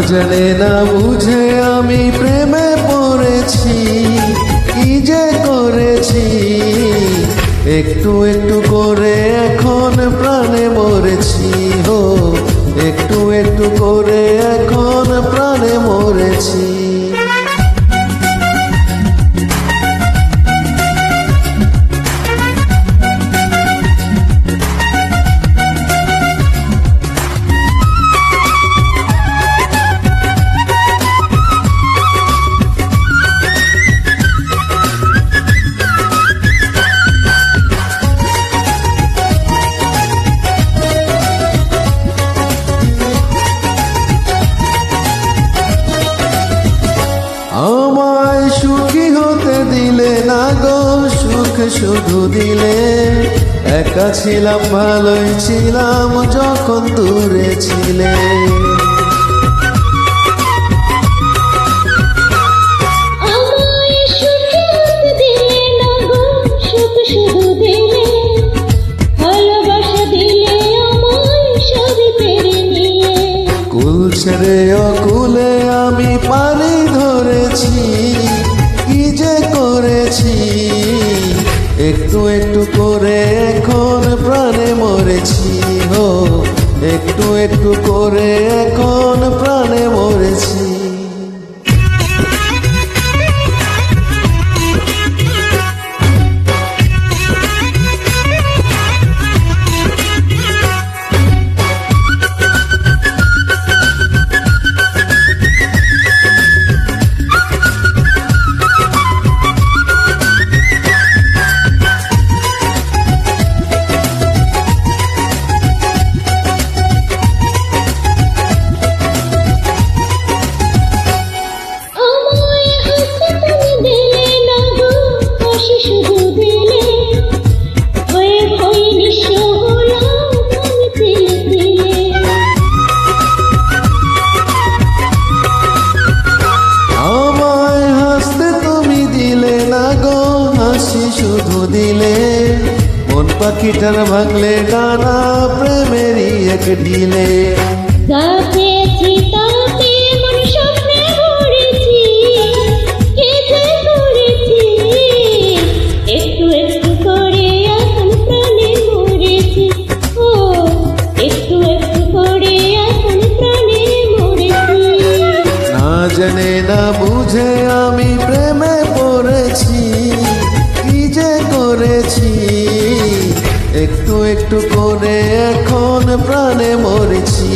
জানে না বুঝে আমি প্রেমে পড়েছি, কি যে করেছি। একটু একটু করে এখন প্রাণে মরেছি, হো একটু একটু করে এখন প্রাণে মরেছি। আমায় সুখী হতে দিলে না গো, সুখ শুধু দিলে। একা ছিলাম ভালোই ছিলাম যখন দূরে ছিলে। কুল ছেড়ে অকুলে আমি পানি ধরেছি, কি যে করেছি। একটু একটু করে এখন প্রাণে মরেছি, হো একটু একটু করে এখন প্রাণে মরেছি। শুধু দিলে মন পাখিটার ভাঙলে ডানা প্রেমেরই এক ঢিলে। একটু একটু করে এখন প্রাণে মরেছি, ও একটু একটু করে এখন প্রাণে মরেছি। না জানে না বুঝে আমি প্রেমে পড়েছি, কি যে করেছি। একটু একটু করে এখন প্রাণে মরেছি।